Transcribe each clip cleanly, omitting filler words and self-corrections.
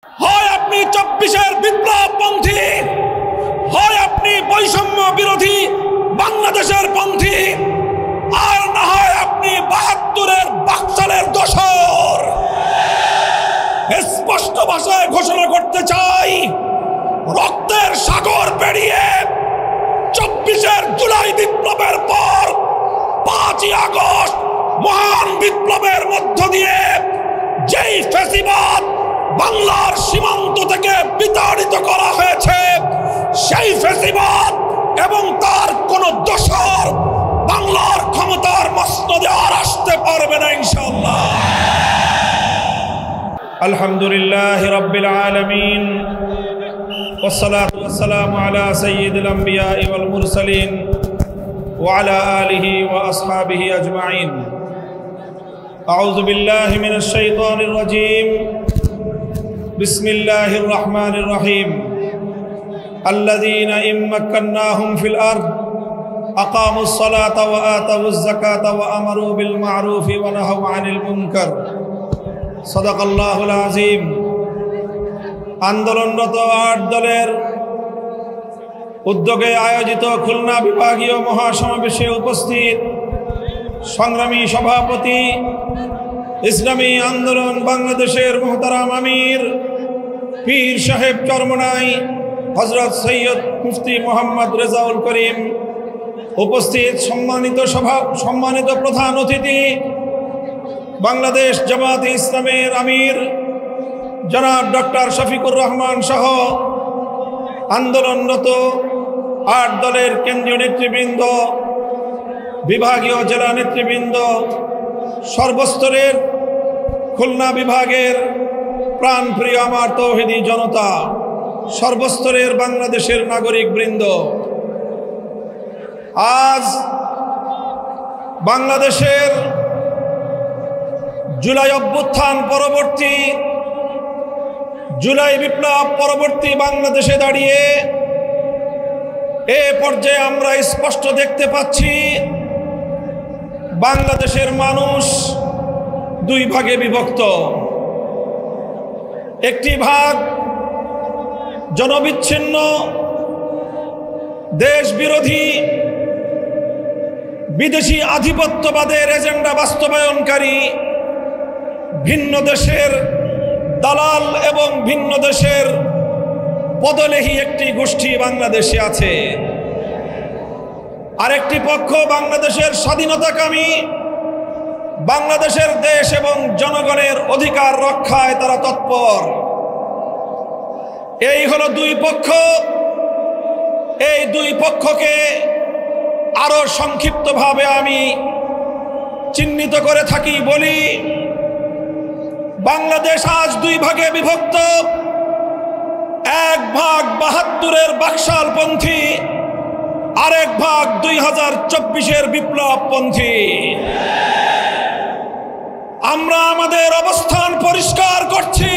হয় আপনি 24-এর বিপ্লবপন্থী, হয় আপনি বৈষম্য বিরোধী বাংলাদেশের পন্থী, আর না হয় আপনি 72-এর বাকশালের দোসর। স্পষ্ট ভাষায় ঘোষণা করতে চাই, রক্তের সাগর পেরিয়ে 24-এর জুলাই বিপ্লবের পর 5ই আগস্ট মহান বিপ্লবের মধ্য দিয়ে যেই ফ্যাসিবাদ বাংলার সীমান্ত থেকে বিতাড়িত করা হয়েছে, সেই ফ্যাসিবাদ এবং তার কোন দোসর বাংলার ক্ষমতার মসনদে আর আসতে পারবে না ইনশাআল্লাহ। আলহামদুলিল্লাহ রাব্বিল আলামিন, والصلاة والسلام على سيد الأنبياء والمرسلين وعلى آله وأصحابه أجمعين. أعوذ بالله من الشيطان الرجيم. بسم الله الرحمن الرحيم. الذين إن مكناهم في الأرض أقاموا الصلاة وآتوا الزكاة وأمروا بالمعروف ونهوا عن المنكر. صدق الله العظيم. আন্দোলনরত 8 দলের উদ্যোগে আয়োজিত খুলনা বিভাগীয় মহাসমাবেশে উপস্থিত সংগ্রামী সভাপতি, ইসলামী আন্দোলন বাংলাদেশের মোহতারাম আমির পীর সাহেব চরমনাই হযরত সৈয়দ মুফতি মোহাম্মদ রেজাউল করিম, উপস্থিত সম্মানিত প্রধান অতিথি বাংলাদেশ জামাতে ইসলামের আমির জনাব ডক্টর শফিকুর রহমান সহ আন্দোলনরত 8 দলের কেন্দ্রীয় নেতৃবৃন্দ, বিভাগীয় জেলা নেতৃবৃন্দ, সর্বস্তরের খুলনা বিভাগের প্রাণপ্রিয় আমার তৌহিদি জনতা, সর্বস্তরের বাংলাদেশের নাগরিক বৃন্দ, আজ বাংলাদেশের জুলাই অভ্যুত্থান পরবর্তী, জুলাই বিপ্লব পরবর্তী বাংলাদেশে দাঁড়িয়ে এ পর্যায়ে আমরা স্পষ্ট দেখতে পাচ্ছি বাংলাদেশের মানুষ 2 ভাগে বিভক্ত। একটি ভাগ জনবিচ্ছিন্ন, দেশ বিরোধী, বিদেশি আধিপত্যবাদের এজেন্ডা বাস্তবায়নকারী, ভিন্ন দেশের দালাল এবং ভিন্ন দেশের পদলেহী একটি গোষ্ঠী বাংলাদেশে আছে। আরেকটি পক্ষ বাংলাদেশের স্বাধীনতাকামী, বাংলাদেশের দেশ এবং জনগণের অধিকার রক্ষায় তারা তৎপর। এই হলো 2 পক্ষ। এই 2 পক্ষকে আরো সংক্ষিপ্তভাবে আমি চিহ্নিত করে থাকি বলি, বাংলাদেশ আজ 2 ভাগে বিভক্ত। এক ভাগ 72-এর বাকশালপন্থী, আরেক ভাগ 2024-এর বিপ্লবপন্থী। আমরা আমাদের অবস্থান পরিষ্কার করছি,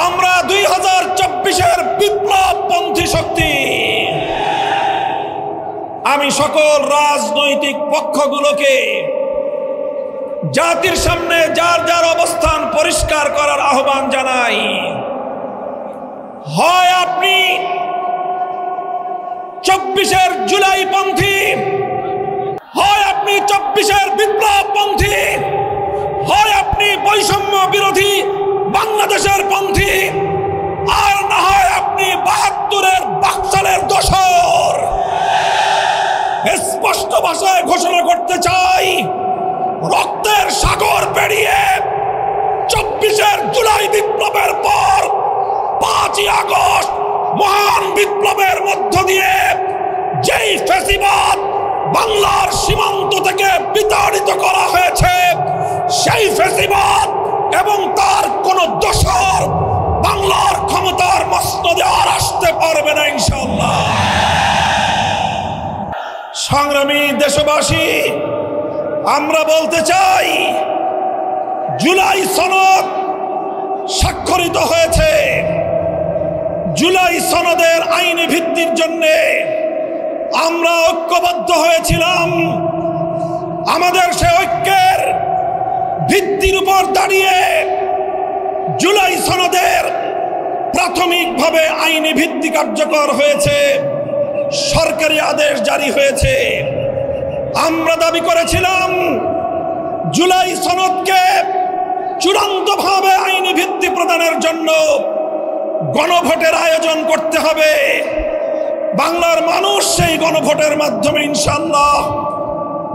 আমরা 2024-এর বিপ্লবপন্থী শক্তি। আমি সকল রাজনৈতিক পক্ষগুলোকে জাতির সামনে যার যার অবস্থান পরিষ্কার করার আহ্বান জানাই। হয় আপনি 24-এর জুলাইপন্থী, হয় আপনি 24-এর বিপ্লবপন্থী, হয় আপনি বৈষম্য বিরোধী বাংলাদেশের পন্থী, আর না হয় আপনি 72-এর বাকশালের দোসর। স্পষ্ট ভাষায় ঘোষণা করতে চাই, রক্তের সাগর পেরিয়ে 24-এর জুলাই বিপ্লবের পর 5ই আগস্ট মহান বিপ্লবের মধ্য দিয়ে যেই ফ্যাসিবাদ বাংলার সীমান্ত থেকে বিতাড়িত করা হয়েছে, সেই ফ্যাসিবাদ এবং তার কোন দোসর বাংলার ক্ষমতার মসনদে আর আসতে পারবে না ইনশাআল্লাহ। সংগ্রামী দেশবাসী, আমরা বলতে চাই, জুলাই সনদ স্বাক্ষরিত হয়েছে। জুলাই সনদের আইনি ভিত্তির জন্য আমরা ঐক্যবদ্ধ হয়েছিলাম। আমাদের সে ঐক্যের ভিত্তির উপর দাঁড়িয়ে জুলাই সনদের প্রাথমিকভাবে আইনি ভিত্তি কার্যকর হয়েছে, সরকারি আদেশ জারি হয়েছে। আমরা দাবি করেছিলাম জুলাই সনদকে চূড়ান্তভাবে আইনি ভিত্তি প্রদানের জন্য গণভোটের আয়োজন করতে হবে। বাংলার মানুষ সেই গণভোটের মাধ্যমে ইনশাআল্লাহ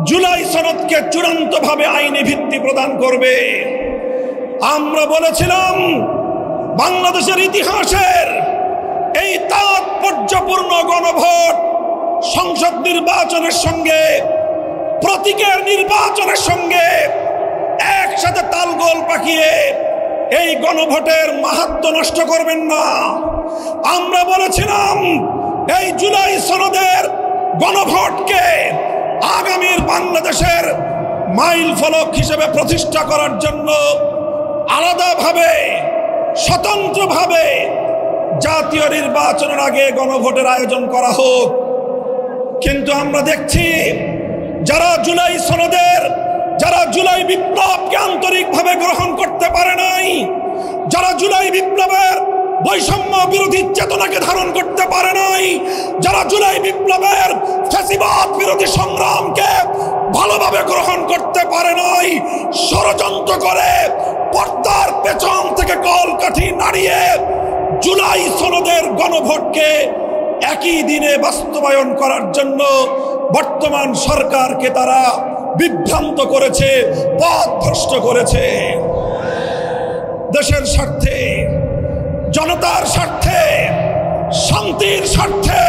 জুলাই সনদকে চূড়ান্তভাবে আইনি ভিত্তি প্রদান করবে। আমরা বলেছিলাম বাংলাদেশের ইতিহাসের এই তাৎপর্যপূর্ণ গণভোট সংসদ নির্বাচনের সঙ্গে, প্রতীকের নির্বাচনের সঙ্গে একসাথে তালগোল পাকিয়ে এই গণভোটের মাহাত্ম্য নষ্ট করবেন না। আমরা বলেছিলাম এই জুলাই সনদের গণভোটকে আগামীর বাংলাদেশের মাইল ফলক হিসেবে প্রতিষ্ঠা করার জন্য আলাদাভাবে স্বতন্ত্রভাবে জাতীয় নির্বাচনের আগে গণভোটের আয়োজন করা হোক। কিন্তু আমরা দেখছি যারা জুলাই সনদের, যারা জুলাই বিপ্লবকে আন্তরিকভাবে গ্রহণ করতে পারে নাই, যারা জুলাই বিপ্লবের বৈষম্য বিরোধী চেতনাকে ধারণ করতে পারে নাই, যারা জুলাই বিপ্লবের ফ্যাসিবাদ বিরোধী সংগ্রামকে ভালোভাবে গ্রহণ করতে পারে নাই, ষড়যন্ত্র করে পর্দার পেছন থেকে কলকাঠি নাড়িয়ে জুলাই সনদের গণভোটকে একই দিনে বাস্তবায়ন করার জন্য বর্তমান সরকারকে তারা বিভ্রান্ত করেছে, পথভ্রষ্ট করেছে। দেশের স্বার্থে, জনতার স্বার্থে, শান্তির স্বার্থে,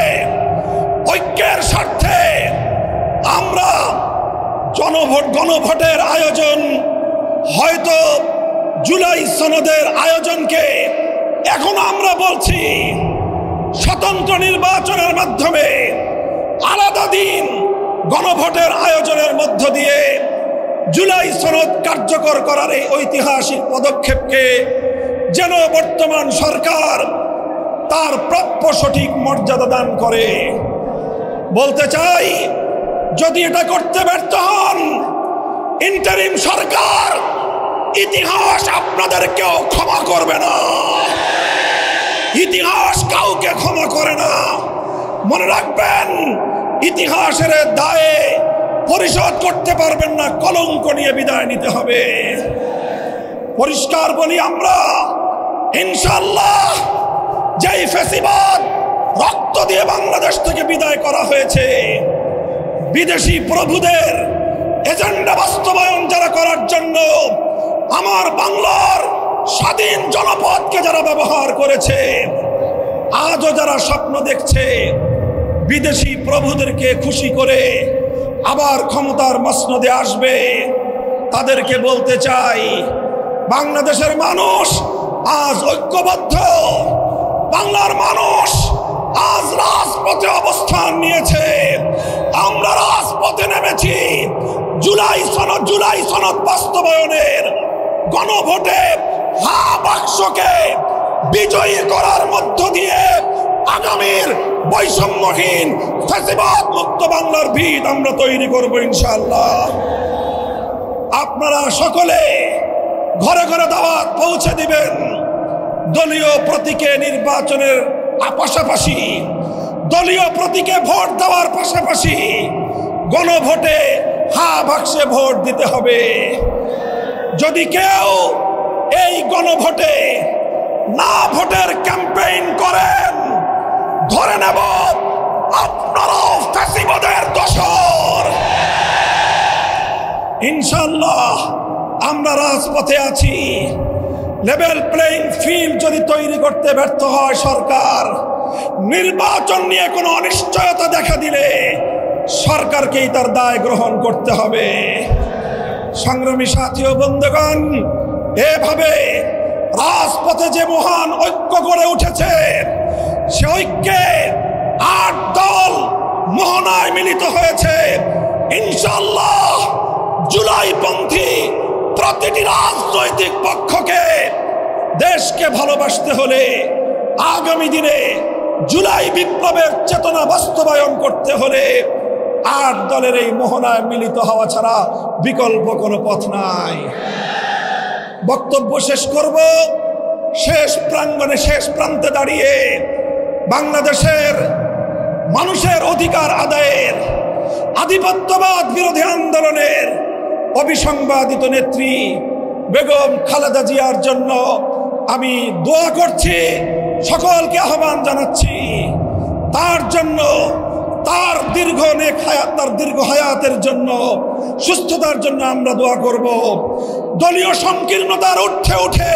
ঐক্যের স্বার্থে আমরা গণভোটের আয়োজন, হয়তো জুলাই সনদের আয়োজনকে এখন আমরা বলছি স্বতন্ত্র নির্বাচনের মাধ্যমে আলাদা দিন গণভোটের আয়োজনের মধ্য দিয়ে জুলাই সনদ কার্যকর করার এই ঐতিহাসিক পদক্ষেপকে যেন বর্তমান সরকার তার প্রাপ্য সঠিক মর্যাদা দান করে। বলতে চাই, যদি এটা করতে ব্যর্থ হন, ইন্টারিম সরকার, ইতিহাস আপনাদেরকেও ক্ষমা করবে না। ইতিহাস কাউকে ক্ষমা করে না। মনে রাখবেন, ইতিহাসের দায়ে পরিশোধ করতে পারবেন না, কলঙ্ক নিয়ে বিদায় নিতে হবে। পরিষ্কার বলি, আমরা ইনশাআল্লাহ যেই ফ্যাসিবাদ রক্ত দিয়ে বাংলাদেশ থেকে বিদায় করা হয়েছে, বিদেশি প্রভুদের এজেন্ডা বাস্তবায়ন যারা করার জন্য আমার বাংলার স্বাধীন জনপদকে যারা ব্যবহার করেছে, আজও যারা স্বপ্ন দেখছে বিদেশি প্রভুদেরকে খুশি করে আবার ক্ষমতার মসনদে আসবে, তাদেরকে বলতে চাই, বাংলাদেশের মানুষ আজ ঐক্যবদ্ধ। বাংলার মানুষ আজ রাজপথে অবস্থান নিয়েছে। আমরা রাজপথে নেমেছি জুলাই সনদ বাস্তবায়নের গণভোটে হা বাক্সকে বিজয়ী করার মধ্য দিয়ে আগামীর বৈষম্যহীন ফ্যাসিবাদ মুক্ত বাংলার ভিত আমরা তৈরি করব ইনশাআল্লাহ। আপনারা সকলে ঘরে ঘরে দাওয়াত পৌঁছে দিবেন। দলীয় প্রতীকে নির্বাচনের পাশাপাশি, দলীয় প্রতীকে ভোট দেওয়ার পাশাপাশি গণভোটে হা বাক্সে ভোট দিতে হবে। যদি কেউ এই গণভোটে না ভোটের ক্যাম্পেইন করেন, ধরে নেব আপনারাও ফ্যাসিবাদের দোসর। ইনশাআল্লাহ আমরা রাজপথে আছি। লেভেল প্লেইং ফিল্ড যদি তৈরি করতে ব্যর্থ হয় সরকার, নির্বাচন নিয়ে কোনো অনিশ্চয়তা দেখা দিলে সরকারকেই তার দায় গ্রহণ করতে হবে। সংগ্রামী সাথী ও বন্ধুগণ, এভাবে রাজপথে যে মহান ঐক্য গড়ে উঠেছে, সে ঐক্যে ৮ দল মোহনায় মিলিত হয়েছে। ইনশাআল্লাহ জুলাইপন্থী প্রতিটি রাজনৈতিক পক্ষকে দেশকে ভালোবাসতে হলে, আগামী দিনে জুলাই বিপ্লবের চেতনা বাস্তবায়ন করতে হলে ৮ দলের এই মোহনায় মিলিত হওয়া ছাড়া বিকল্প কোনো পথ নাই। বক্তব্য শেষ করব। শেষ প্রাঙ্গণে শেষ প্রান্তে দাঁড়িয়ে বাংলাদেশের মানুষের অধিকার আদায়ের আধিপত্যবাদ বিরোধী আন্দোলনের অবিসংবাদিত নেত্রী বেগম খালেদা জিয়ার জন্য আমি দোয়া করছি, সকলকে আহ্বান জানাচ্ছি। তার জন্য, তার দীর্ঘ নেক হায়াত, তার দীর্ঘ হায়াতের জন্য, সুস্থতার জন্য আমরা দোয়া করব। দলীয় সংকীর্ণতার ঊর্ধ্বে উঠে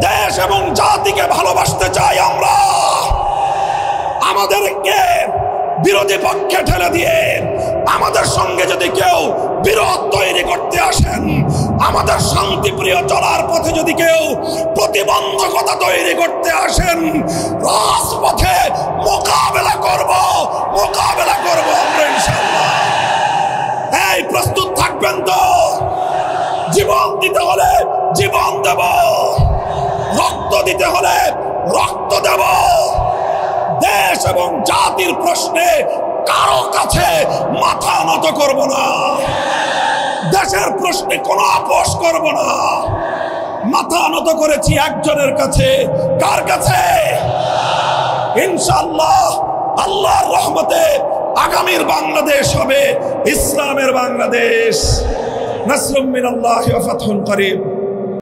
দেশ এবং জাতিকে ভালোবাসতে চাই আমরা। আমাদেরকে বিরোধী পক্ষে ঠেলে দিয়ে আমাদের সঙ্গে যদি কেউ বিরোধ তৈরি করতে আসেন, আমাদের শান্তিপ্রিয় চলার পথে যদি কেউ প্রতিবন্ধকতা তৈরি করতে আসেন, রাজপথে মোকাবেলা করব আমরা ইনশাআল্লাহ। এই প্রস্তুত থাকবেন তো? জীবন দিতে হলে জীবন দেব, রক্ত দিতে হলে রক্ত দেব। দেশ এবং জাতির প্রশ্নে কারো কাছে মাথা নত করব না, দেশের প্রশ্নে কোনো আপোষ করব না। মাথা নত করেছি একজনের কাছে, কার কাছে? ইনশাআল্লাহ আল্লাহর রহমতে আগামীর বাংলাদেশ হবে ইসলামের বাংলাদেশ। নাসরুম মিনাল্লাহি ওয়া ফাতহুন করিম।